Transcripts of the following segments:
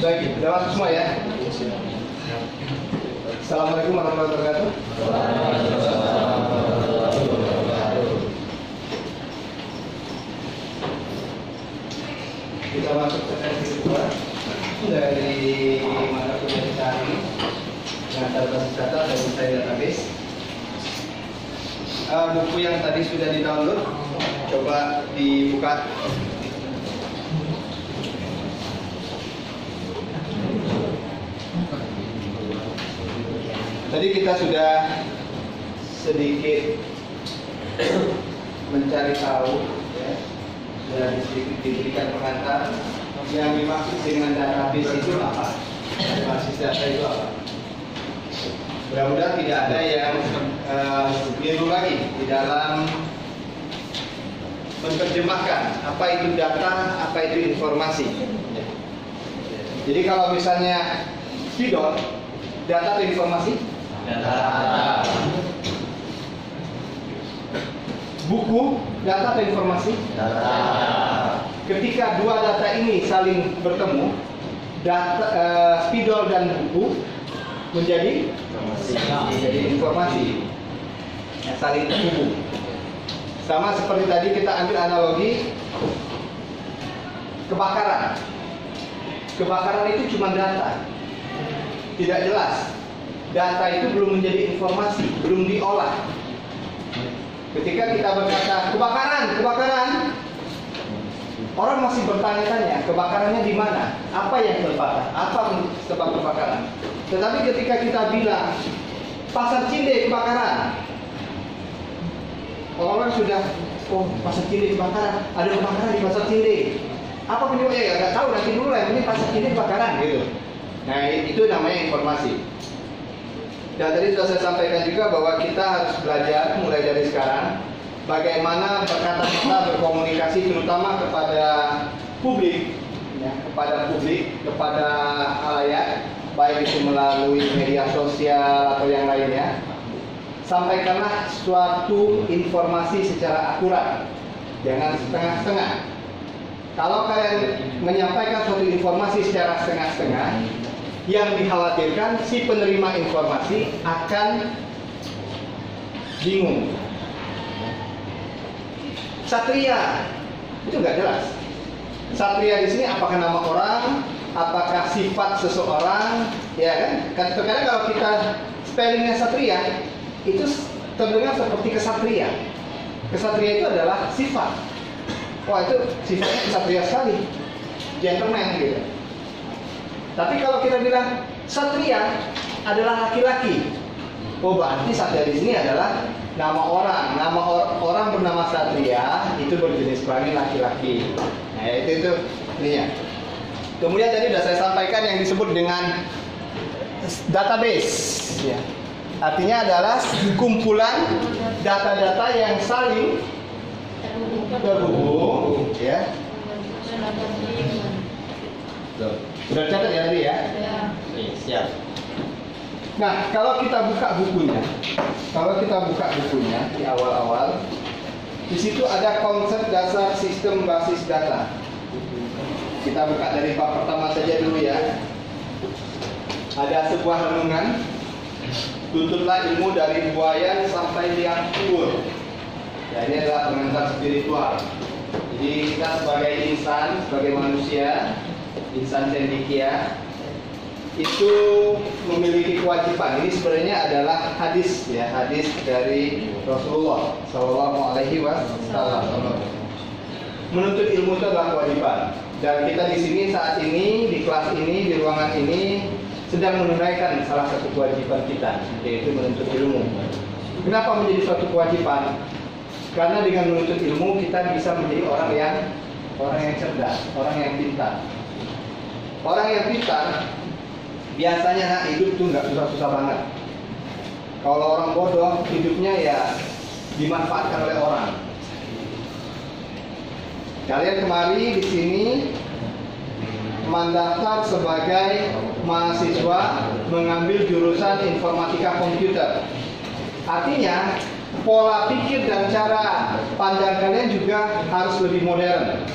Baik, udah masuk semua ya. Assalamualaikum warahmatullahi wabarakatuh. Kita masuk ke sesi kedua dari mata kuliah kita hari ini dengan berbasis data dan desain database. Buku yang tadi sudah di-download, coba dibuka. Tadi kita sudah sedikit mencari tahu, ya, dan sedikit diberikan pengantar yang dimaksud dengan database itu apa, basis data itu apa. Mudah-mudahan tidak ada yang keliru lagi di dalam menerjemahkan apa itu data, apa itu informasi. Jadi kalau misalnya spidol, data atau informasi? Data. Buku, data atau informasi? Data. Ketika dua data ini saling bertemu, data spidol dan buku menjadi informasi yang saling terhubung. Sama seperti tadi kita ambil analogi kebakaran. Kebakaran itu cuma data, tidak jelas. Data itu belum menjadi informasi, belum diolah. Ketika kita berkata kebakaran, orang masih bertanya-tanya kebakarannya di mana, apa yang terbakar, apa sebab kebakaran. Tetapi ketika kita bilang Pasar Cinde kebakaran, orang sudah, oh Pasar Cinde kebakaran, ada kebakaran di Pasar Cinde. Apa penyebabnya? Ya nggak tahu, nanti dulu lah, ini Pasar Cinde kebakaran gitu. Nah itu namanya informasi. Dan tadi sudah saya sampaikan juga bahwa kita harus belajar mulai dari sekarang bagaimana berkata-kata, berkomunikasi terutama kepada publik, ya, kepada khalayak, baik itu melalui media sosial atau yang lainnya. Sampaikanlah suatu informasi secara akurat, jangan setengah-setengah. Kalau kalian menyampaikan suatu informasi secara setengah-setengah, yang dikhawatirkan si penerima informasi akan bingung. Satria itu nggak jelas. Satria di sini apakah nama orang, apakah sifat seseorang, ya kan? Terkadang kalau kita spellingnya Satria itu terdengar seperti kesatria. Kesatria itu adalah sifat. Wah itu sifatnya kesatria sekali, gentleman gitu. Tapi kalau kita bilang Satria adalah laki-laki, oh berarti Satria di sini adalah nama orang. Nama orang bernama Satria itu berjenis kelamin laki-laki. Nah itu ininya. Kemudian tadi sudah saya sampaikan yang disebut dengan database. Ya. Artinya adalah kumpulan data-data yang saling terhubung. Ya. Sudah catat ya tadi ya? Oke, siap. Nah, kalau kita buka bukunya di awal-awal, di situ ada konsep dasar sistem basis data. Kita buka dari bab pertama saja dulu ya. Ada sebuah renungan, tuntutlah ilmu dari buayan sampai liang kubur. Ya, ini adalah pengantar spiritual. Jadi kita sebagai insan, sebagai manusia, insan cendekia itu memiliki kewajiban. Ini sebenarnya adalah hadis ya, hadis dari Rasulullah Shallallahu Alaihi Wasallam. Menuntut ilmu itu adalah kewajiban. Dan kita di sini saat ini, di kelas ini, di ruangan ini sedang menunaikan salah satu kewajiban kita, yaitu menuntut ilmu. Kenapa menjadi suatu kewajiban? Karena dengan menuntut ilmu kita bisa menjadi orang yang cerdas, orang yang pintar. Orang yang pintar biasanya hidup tuh nggak susah-susah banget. Kalau orang bodoh hidupnya ya dimanfaatkan oleh orang. Kalian kemari di sini mendaftar sebagai mahasiswa mengambil jurusan informatika komputer. Artinya pola pikir dan cara pandang kalian juga harus lebih modern.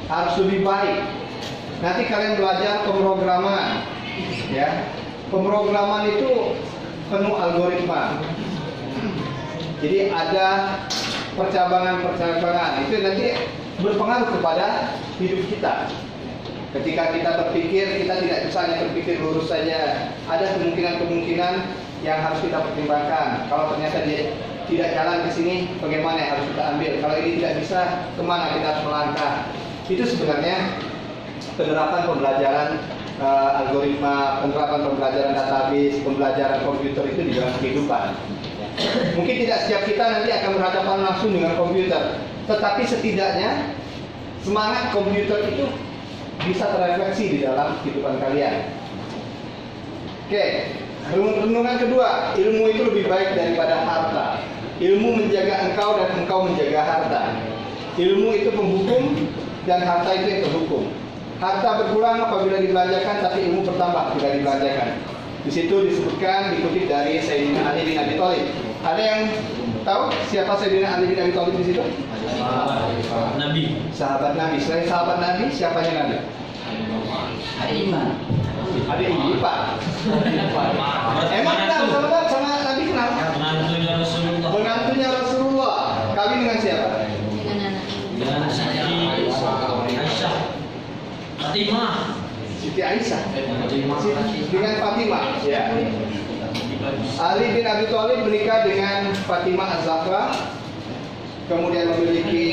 harus lebih baik. Nanti kalian belajar pemrograman, ya. Pemrograman itu penuh algoritma. Jadi ada percabangan-percabangan. Itu nanti berpengaruh kepada hidup kita. Ketika kita berpikir, kita tidak bisa hanya berpikir lurus saja. Ada kemungkinan-kemungkinan yang harus kita pertimbangkan. Kalau ternyata dia tidak jalan ke sini, bagaimana yang harus kita ambil? Kalau ini tidak bisa, kemana kita harus melangkah? Itu sebenarnya penerapan pembelajaran algoritma, penerapan pembelajaran database, pembelajaran komputer itu di dalam kehidupan. Mungkin tidak setiap kita nanti akan berhadapan langsung dengan komputer, tetapi setidaknya semangat komputer itu bisa terefleksi di dalam kehidupan kalian. Oke, renungan kedua, ilmu itu lebih baik daripada harta. Ilmu menjaga engkau dan engkau menjaga harta. Ilmu itu penghukum dan harta itu yang terhukum. Harta berkurang apabila dibelanjakan, tapi ilmu bertambah bila dibelanjakan. Di situ disebutkan, dikutip dari Sayyidina Ali bin Abi Thalib. Ada yang tahu siapa Sayyidina Ali bin Abi Thalib di situ? Nabi. Sahabat Nabi. Selain sahabat Nabi, siapanya Nabi? Ada iman. Ada ipar. Emang kenal sama Nabi kenal? Menantunya Rasulullah. Menantunya Rasulullah. Kawin dengan siapa? Dengan Siti Aisyah. Fatimah. Siti Aisyah. Dengan Fatimah. Ya. Ali bin Abi Thalib menikah dengan Fatimah Az-Zahra. Kemudian memiliki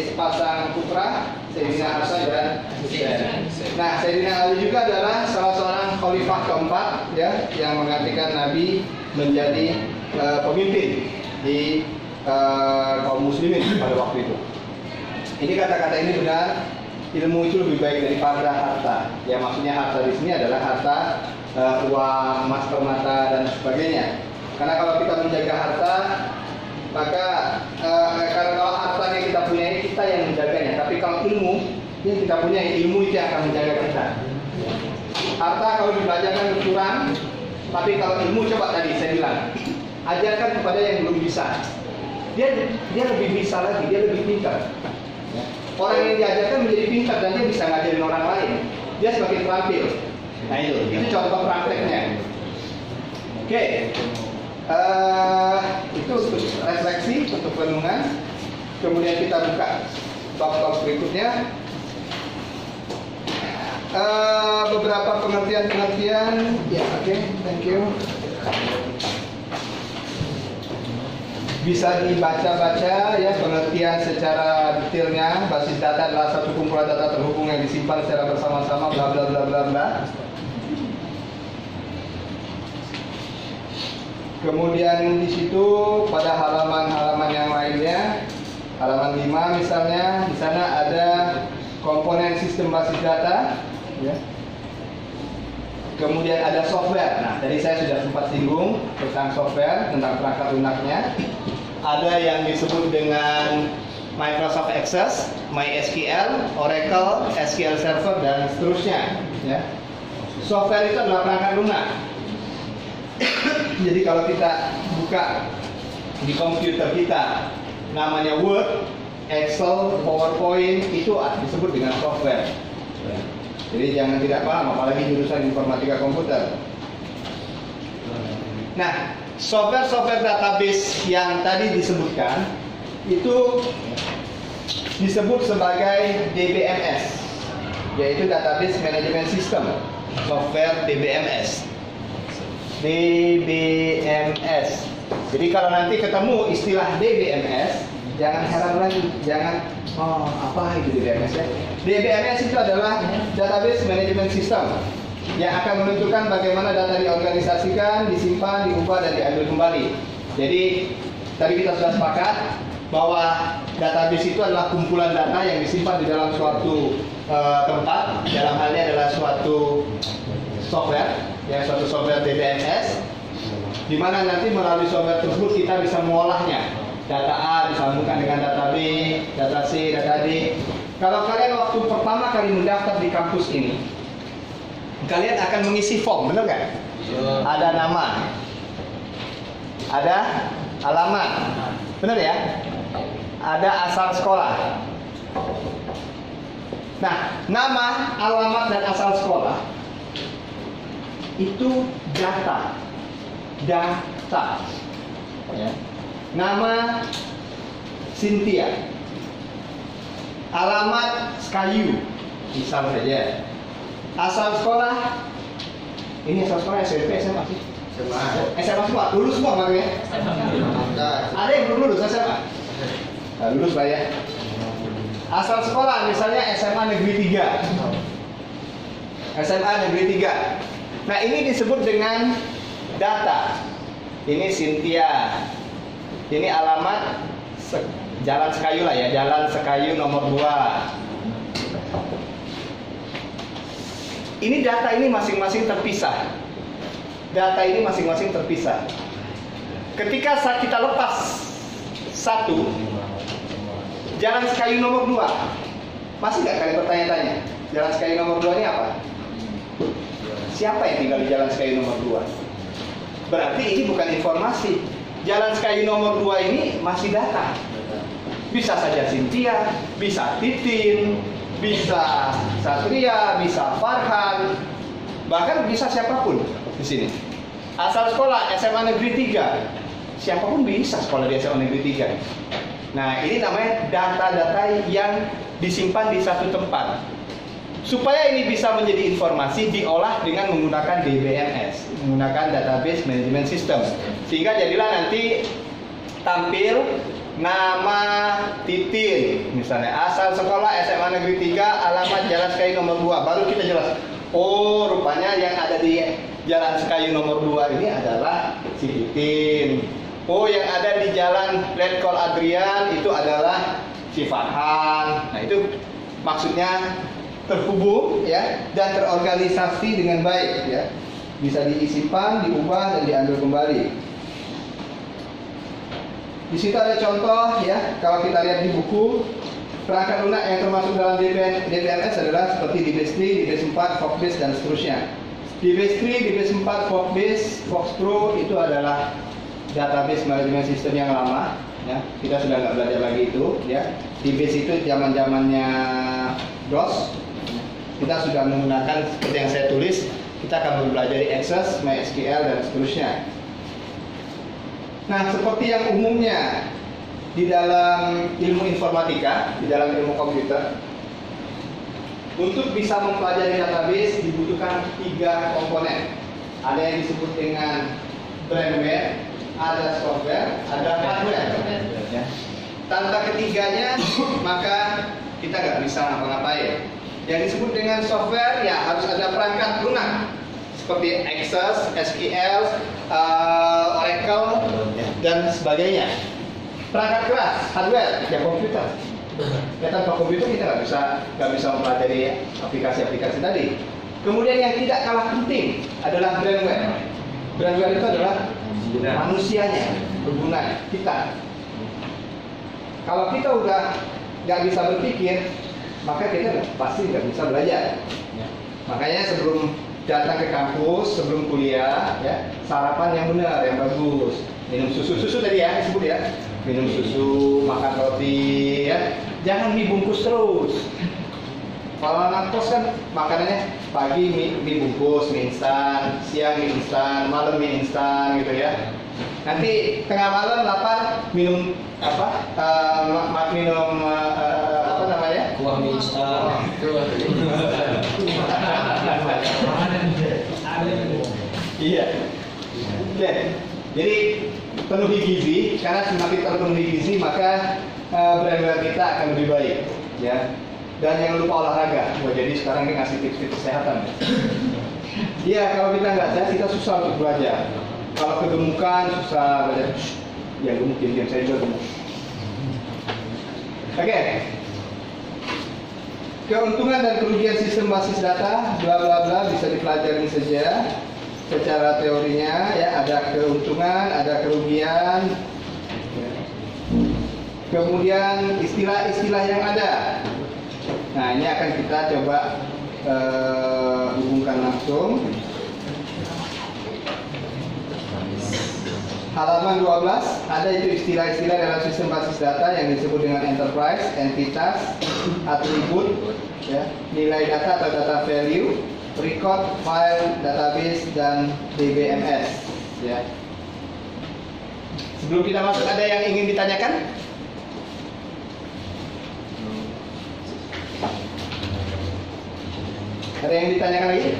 sepasang putra, Sayyidina Hasan dan Husain. Nah, Sayyidina Ali juga adalah salah seorang khalifah keempat, ya, yang menggantikan Nabi menjadi pemimpin di kaum muslimin pada waktu itu. Ini kata-kata ini benar. Ilmu itu lebih baik daripada harta. Ya, maksudnya harta di sini adalah harta uang, emas, permata dan sebagainya. Karena kalau kita menjaga harta, maka karena kalau hartanya kita punya, kita yang menjaganya. Tapi kalau ilmu yang kita punya, ilmu itu yang akan menjaga kita. Harta kalau dibelanjakan berkurang, tapi kalau ilmu, coba tadi saya bilang, ajarkan kepada yang belum bisa. Dia lebih bisa lagi, dia lebih pintar. Orang yang diajarkan menjadi pintar dan dia bisa ngajarin orang lain. Dia semakin terampil. Nah itu contoh prakteknya. Oke. Itu untuk refleksi, untuk renungan. Kemudian kita buka bab-bab berikutnya. Beberapa pengertian-pengertian. Ya, oke, thank you. Bisa dibaca-baca ya pengertian secara detailnya. Basis data adalah satu kumpulan data terhubung yang disimpan secara bersama-sama, bla bla bla bla bla. Kemudian di situ pada halaman-halaman yang lainnya, halaman 5 misalnya, di sana ada komponen sistem basis data, ya. Kemudian ada software. Nah, tadi saya sudah sempat singgung tentang software, tentang perangkat lunaknya. Ada yang disebut dengan Microsoft Access, MySQL, Oracle, SQL Server dan seterusnya. Ya. Software itu adalah perangkat lunak. Jadi kalau kita buka di komputer kita, namanya Word, Excel, PowerPoint, itu disebut dengan software. Jadi jangan tidak paham, apalagi jurusan informatika komputer. Nah, software database yang tadi disebutkan itu disebut sebagai DBMS, yaitu Database Management System, software DBMS. DBMS. Jadi kalau nanti ketemu istilah DBMS, jangan heran lagi, jangan apa itu DBMS ya? DBMS itu adalah Database Management System yang akan menentukan bagaimana data diorganisasikan, disimpan, diubah dan diambil kembali. Jadi tadi kita sudah sepakat bahwa database itu adalah kumpulan data yang disimpan di dalam suatu tempat. Dalam hal ini adalah suatu software, ya, suatu software DBMS, di mana nanti melalui software tersebut kita bisa mengolahnya. Data A disambungkan dengan data B, data C, data D. Kalau kalian waktu pertama kali mendaftar di kampus ini, kalian akan mengisi form, benar nggak? Ada nama, ada alamat, benar ya? Ada asal sekolah, Nah, nama, alamat, dan asal sekolah itu data. Data. Ya. Nama Cynthia, alamat Sekayu, misal saja. Asal sekolah, ini asal sekolah SMP, SMA sih? SMA semua, lulus semua makanya. Ada yang belum lulus SMA? Nah, lulus lah ya. Asal sekolah misalnya SMA Negeri 3. SMA Negeri 3. Nah, ini disebut dengan data. Ini Cynthia. Ini alamat Jalan Sekayu lah ya, Jalan Sekayu nomor 2. Ini data ini masing-masing terpisah. Data ini masing-masing terpisah. Ketika kita lepas satu, Jalan Sekayu nomor 2, masih nggak kalian bertanya-tanya? Jalan Sekayu nomor 2 ini apa? Siapa yang tinggal di Jalan Sekayu nomor 2? Berarti ini bukan informasi. Jalan Sekayu nomor 2 ini masih data. Bisa saja Cynthia, bisa Titin, bisa Satria, bisa Farhan, bahkan bisa siapapun di sini. Asal sekolah SMA Negeri 3, siapapun bisa sekolah di SMA Negeri 3. Nah, ini namanya data-data yang disimpan di satu tempat. Supaya ini bisa menjadi informasi, diolah dengan menggunakan DBMS, menggunakan Database Management System. Sehingga jadilah nanti tampil nama Titin, misalnya asal sekolah SMA Negeri 3, alamat Jalan Sekayu nomor 2. Baru kita jelas, oh rupanya yang ada di Jalan Sekayu nomor 2 ini adalah si Titin. Oh, yang ada di Jalan Letkol Adrian itu adalah si Farhan. Nah, itu maksudnya terhubung ya, dan terorganisasi dengan baik ya. Bisa disimpan, diubah, dan diambil kembali. Di situ ada contoh ya, kalau kita lihat di buku, perangkat lunak yang termasuk dalam DBMS adalah seperti DBase 3, DBase 4, Foxbase, dan seterusnya. DBase 3, DBase 4, Foxbase, Fox Pro itu adalah database management system yang lama ya. Kita sudah nggak belajar lagi itu ya. DBase itu zaman-zamannya DOS. Kita sudah menggunakan seperti yang saya tulis, kita akan mempelajari Access, MySQL, dan seterusnya. Nah, seperti yang umumnya di dalam ilmu informatika, di dalam ilmu komputer, untuk bisa mempelajari database dibutuhkan 3 komponen. Ada yang disebut dengan brainware, ada software, ada hardware. Ya. Tanpa ketiganya, maka kita nggak bisa ngapa-ngapain. Yang disebut dengan software ya harus ada perangkat lunak seperti Access, SQL, Oracle, dan sebagainya. Perangkat keras, hardware, ya komputer. Ya, tanpa komputer kita nggak bisa mempelajari aplikasi-aplikasi tadi. Kemudian yang tidak kalah penting adalah brainware. Brainware itu adalah manusianya, pengguna kita. Kalau kita udah nggak bisa berpikir, maka kita pasti nggak bisa belajar. Makanya sebelum datang ke kampus, sebelum kuliah, ya sarapan yang benar, yang bagus. Minum susu tadi ya disebut ya. Minum susu, makan roti, ya. Jangan mie bungkus terus. Kalau anak kos kan makanannya pagi mie bungkus, mie instan, siang mie instan, malam mie instan gitu ya. Nanti tengah malam lapar minum apa? Minum apa namanya? Kuah mie instan. Iya. Oke. Jadi penuhi gizi, karena semakin terpenuhi gizi maka brainware kita akan lebih baik, ya. Dan jangan lupa olahraga. Wah, jadi sekarang ini ngasih tips-tips kesehatan. Iya, kalau kita nggak sehat kita susah untuk belajar. Kalau kegemukan susah belajar. Ya gemuk, diam saya juga gemuk. Oke. Keuntungan dan kerugian sistem basis data, bla bla bla, bisa dipelajari saja. Secara teorinya ya, ada keuntungan, ada kerugian. Kemudian istilah-istilah yang ada. Nah, ini akan kita coba hubungkan langsung. Halaman 12 ada itu istilah-istilah dalam sistem basis data yang disebut dengan enterprise, entitas, atribut, ya, nilai data atau data value, record, file, database, dan DBMS. Ya. Sebelum kita masuk, ada yang ingin ditanyakan? Ada yang ditanyakan lagi?